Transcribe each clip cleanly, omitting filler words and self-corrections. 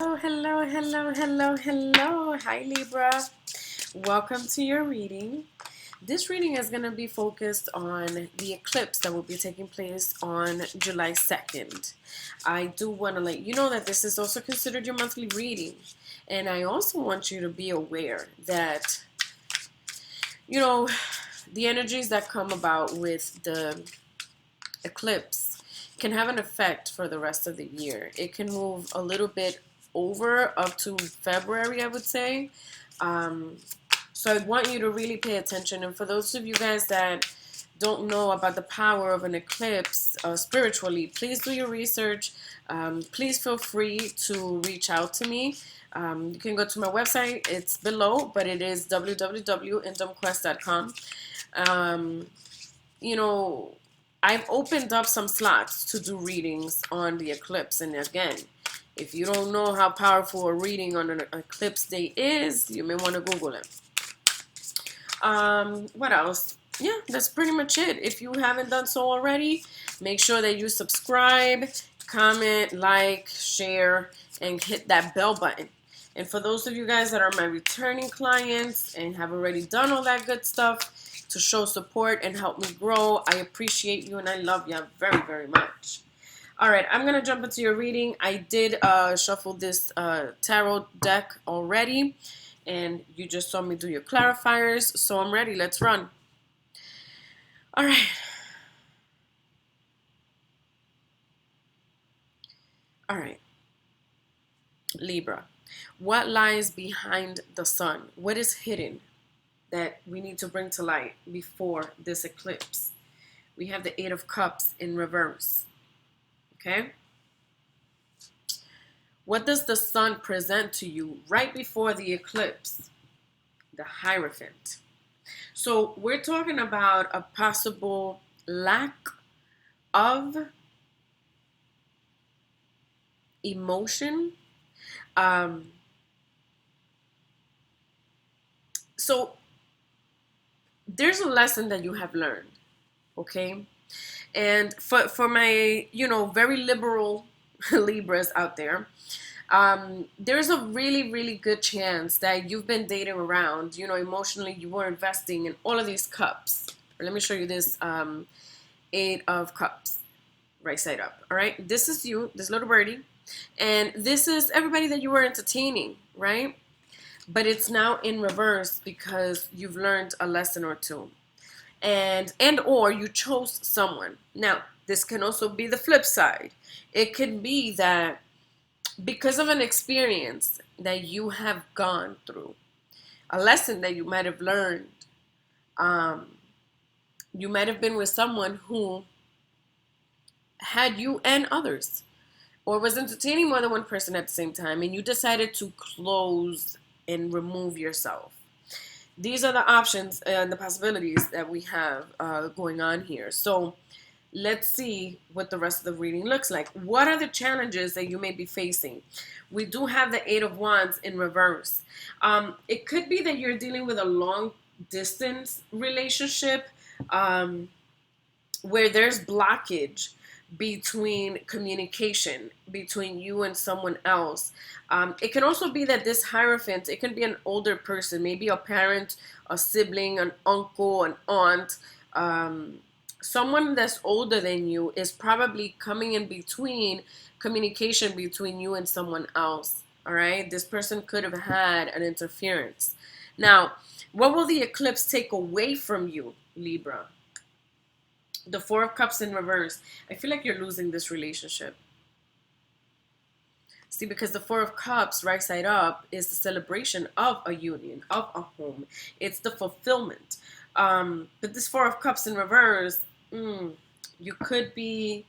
Oh, hello, hello, hello, hello. Hi, Libra. Welcome to your reading. This reading is going to be focused on the eclipse that will be taking place on July 2nd. I do want to let you know that this is also considered your monthly reading. And I also want you to be aware that, the energies that come about with the eclipse can have an effect for the rest of the year. It can move a little bit over up to February, I would say. Um, so I want you to really pay attention. And for those of you guys that don't know about the power of an eclipse spiritually, please do your research. Please feel free to reach out to me. You can go to my website. It's below, but it is www.indomquest.com. Um, you know, I've opened up some slots to do readings on the eclipse. And again, if you don't know how powerful a reading on an eclipse day is, you may want to Google it. What else? Yeah, that's pretty much it. If you haven't done so already, make sure that you subscribe, comment, like, share, and hit that bell button. And for those of you guys that are my returning clients and have already done all that good stuff to show support and help me grow, I appreciate you and I love you very, very much. All right, I'm going to jump into your reading. I did shuffle this tarot deck already, and you just saw me do your clarifiers, so I'm ready. Let's run. All right. All right. Libra. What lies behind the sun? What is hidden that we need to bring to light before this eclipse? We have the Eight of Cups in reverse. Okay? What does the sun present to you right before the eclipse? The Hierophant. So we're talking about a possible lack of emotion. So there's a lesson that you have learned, okay? And for my, very liberal Libras out there, there's a really, really good chance that you've been dating around, emotionally, you were investing in all of these cups. Let me show you this Eight of Cups, right side up. All right, this is you, this little birdie, and this is everybody that you were entertaining, right? But it's now in reverse because you've learned a lesson or two, and or you chose someone. Now, this can also be the flip side. It could be that because of an experience that you have gone through, a lesson that you might have learned, you might have been with someone who had you and others, or was entertaining more than one person at the same time, and you decided to close and remove yourself. These are the options and the possibilities that we have going on here. So let's see what the rest of the reading looks like. What are the challenges that you may be facing? We do have the Eight of Wands in reverse. It could be that you're dealing with a long distance relationship where there's blockage between communication between you and someone else. It can also be that this Hierophant, it can be an older person, maybe a parent, a sibling, an uncle, an aunt. Someone that's older than you is probably coming in between communication between you and someone else. All right, this person could have had an interference. Now, what will the eclipse take away from you, Libra? The Four of Cups in reverse. I feel like you're losing this relationship. See, because the Four of Cups, right side up, is the celebration of a union, of a home. It's the fulfillment. But this Four of Cups in reverse, you could be...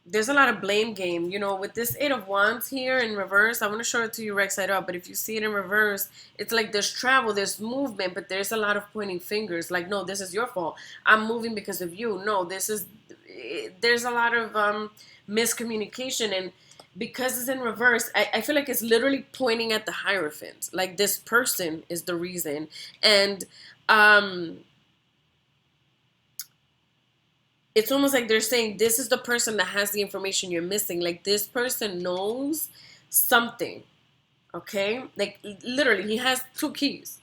There's a lot of blame game. With this Eight of Wands here in reverse, I want to show it to you right side up, but if you see it in reverse, it's like there's travel, there's movement, but there's a lot of pointing fingers. Like, no, this is your fault. I'm moving because of you. No, there's a lot of miscommunication, and because it's in reverse, I feel like it's literally pointing at the Hierophant. Like, this person is the reason. And it's almost like they're saying this is the person that has the information you're missing. Like this person knows something, okay? Like literally, he has two keys,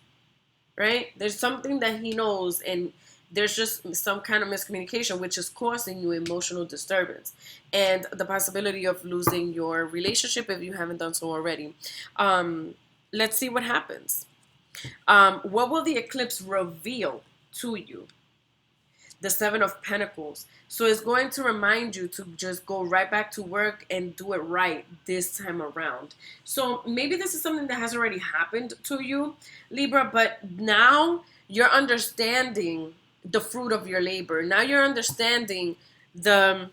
right? There's something that he knows, and there's just some kind of miscommunication, which is causing you emotional disturbance and the possibility of losing your relationship if you haven't done so already. Let's see what happens. What will the eclipse reveal to you? The Seven of Pentacles. So it's going to remind you to just go right back to work and do it right this time around. So maybe this is something that has already happened to you, Libra, but now you're understanding the fruit of your labor. Now you're understanding the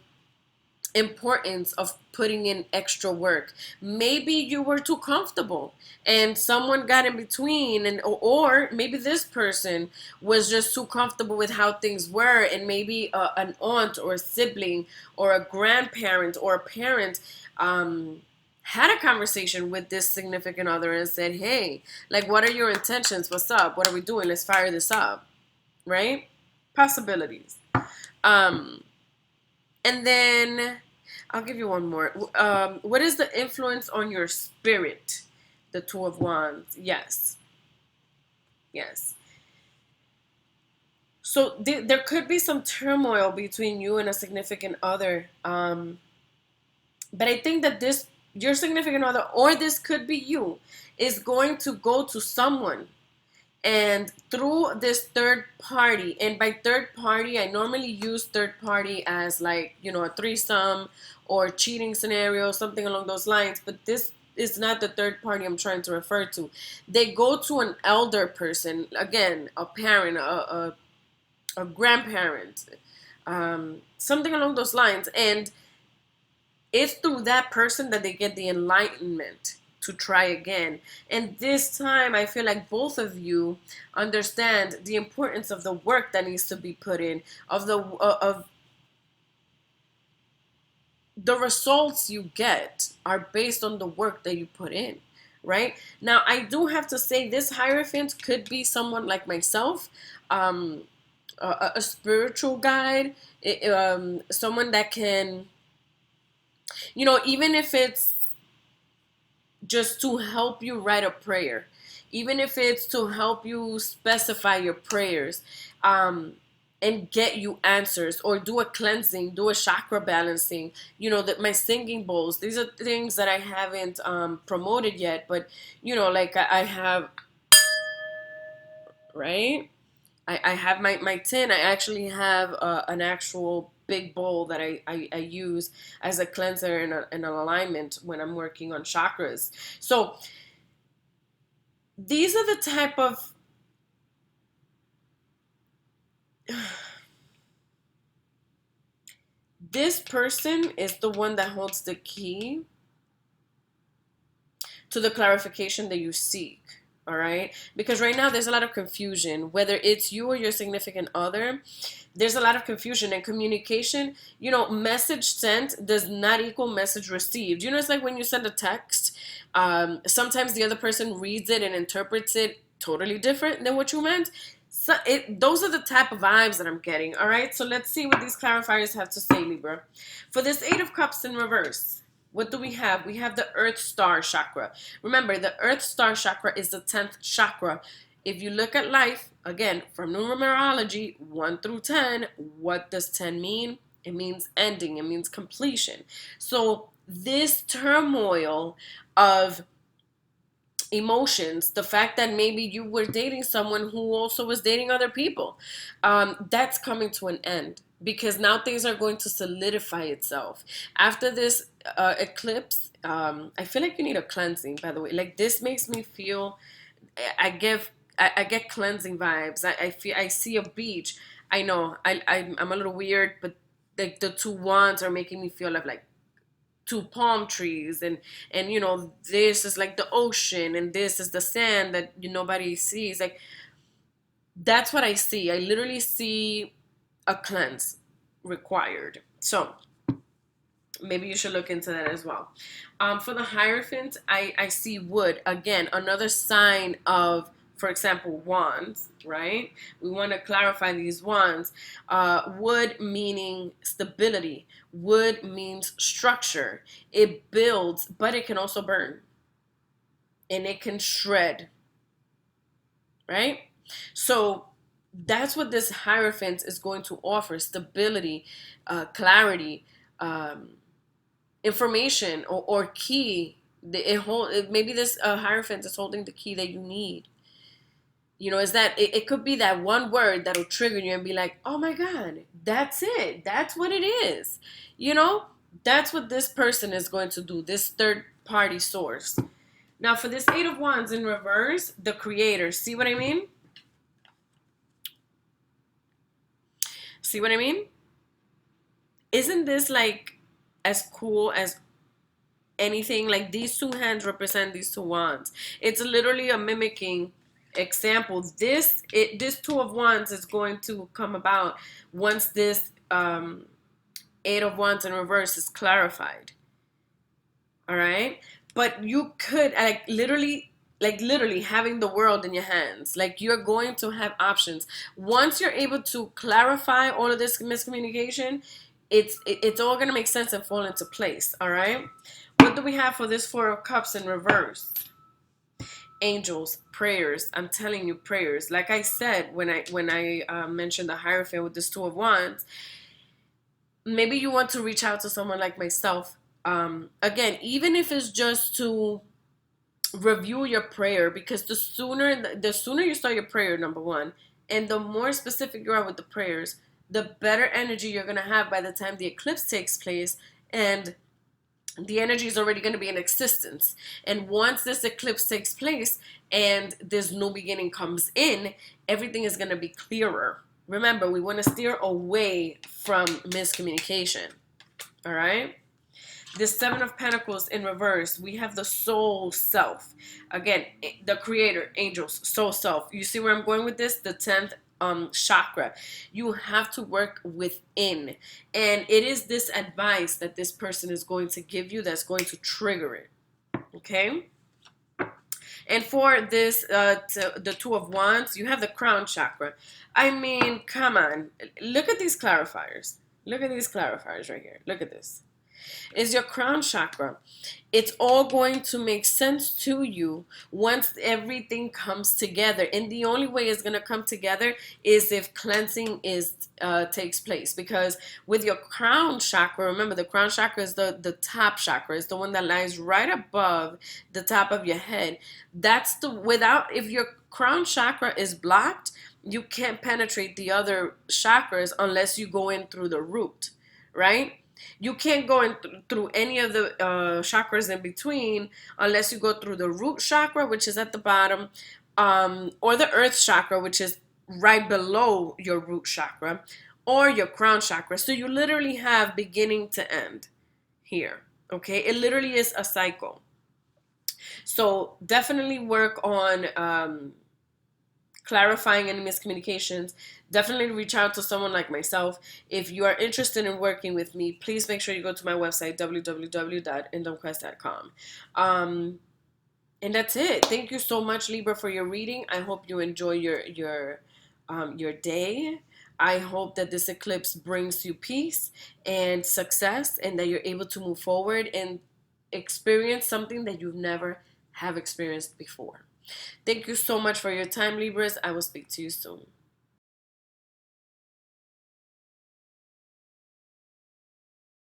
importance of putting in extra work. Maybe you were too comfortable and someone got in between, and or maybe this person was just too comfortable with how things were, and maybe an aunt or a sibling or a grandparent or a parent had a conversation with this significant other and said, hey, like, what are your intentions? What's up? What are we doing? Let's fire this up, right? Possibilities. And then I'll give you one more. What is the influence on your spirit? The Two of Wands. Yes. Yes. So there could be some turmoil between you and a significant other. But I think that your significant other, or this could be you, is going to go to someone, and through this third party, and by third party I normally use third party as, like, a threesome or cheating scenario, something along those lines, but this is not the third party I'm trying to refer to. They go to an elder person, again, a parent, a grandparent, something along those lines, and it's through that person that they get the enlightenment to try again. And this time, I feel like both of you understand the importance of the work that needs to be put in, of the results you get are based on the work that you put in. Right now, I do have to say this Hierophant could be someone like myself, a spiritual guide, someone that can, even if it's just to help you write a prayer, even if it's to help you specify your prayers, and get you answers, or do a cleansing, do a chakra balancing, that my singing bowls. These are things that I haven't promoted yet, but like I have, right? I have my tin. I actually have an actual big bowl that I use as a cleanser and an alignment when I'm working on chakras. So these are the type of this person is the one that holds the key to the clarification that you seek. All right, because right now there's a lot of confusion, whether it's you or your significant other. There's a lot of confusion and communication. Message sent does not equal message received. It's like when you send a text, sometimes the other person reads it and interprets it totally different than what you meant. So those are the type of vibes that I'm getting. All right, so let's see what these clarifiers have to say, Libra. For this Eight of Cups in reverse, what do we have? We have the Earth Star chakra. Remember, the Earth Star chakra is the 10th chakra. If you look at life, again, from numerology, 1 through 10, what does 10 mean? It means ending. It means completion. So this turmoil of emotions, the fact that maybe you were dating someone who also was dating other people, that's coming to an end, because now things are going to solidify itself after this eclipse. I feel like you need a cleansing, by the way. Like, this makes me feel, I get cleansing vibes. I see a beach. I know I'm a little weird, but the two wands are making me feel like two palm trees, and this is like the ocean, and this is the sand that nobody sees. Like, that's what I see. I literally see a cleanse required. So maybe you should look into that as well. For the Hierophant, I see wood, again, another sign of for example, wands, right? We want to clarify these wands. Wood meaning stability. Wood means structure. It builds, but it can also burn, and it can shred, right? So that's what this Hierophant is going to offer: stability, clarity, um, information, or key. Maybe this Hierophant is holding the key that you need. Is that it could be that one word that'll trigger you and be like, oh my God, that's it. That's what it is. You know, that's what this person is going to do, this third party source. Now, for this Eight of Wands in reverse, the Creator. See what I mean? See what I mean? Isn't this like as cool as anything? Like, these two hands represent these two wands. It's literally a mimicking example. This Two of Wands is going to come about once this Eight of Wands in reverse is clarified. All right? But you could literally having the world in your hands. Like, you're going to have options once you're able to clarify all of this miscommunication. It's all going to make sense and fall into place. All right? What do we have for this Four of Cups in reverse? Angels, prayers. I'm telling you, prayers. Like I said, when I mentioned the Hierophant with this Two of Wands, maybe you want to reach out to someone like myself. Again, even if it's just to review your prayer, because the sooner you start your prayer, number one, and the more specific you are with the prayers, the better energy you're going to have by the time the eclipse takes place, and the energy is already going to be in existence. And once this eclipse takes place and this new beginning comes in, everything is going to be clearer. Remember, we want to steer away from miscommunication. All right? The Seven of Pentacles in reverse, we have the soul self. Again, the Creator, angels, soul self. You see where I'm going with this? The 10th chakra. You have to work within. And it is this advice that this person is going to give you that's going to trigger it. Okay? And for this, the Two of Wands, you have the crown chakra. I mean, come on. Look at these clarifiers. Look at these clarifiers right here. Look at this. Is your crown chakra. It's all going to make sense to you once everything comes together. And the only way it's going to come together is if cleansing takes place. Because with your crown chakra, remember, the crown chakra is the top chakra. It's the one that lies right above the top of your head. If your crown chakra is blocked, you can't penetrate the other chakras unless you go in through the root, right? You can't go in through any of the chakras in between unless you go through the root chakra, which is at the bottom, or the earth chakra, which is right below your root chakra, or your crown chakra. So you literally have beginning to end here. Okay, it literally is a cycle. So definitely work on clarifying any miscommunications. Definitely reach out to someone like myself. If you are interested in working with me, please make sure you go to my website, www.indomquest.com. And that's it. Thank you so much, Libra, for your reading. I hope you enjoy your day. I hope that this eclipse brings you peace and success, and that you're able to move forward and experience something that you've never have experienced before. Thank you so much for your time, Libras. I will speak to you soon.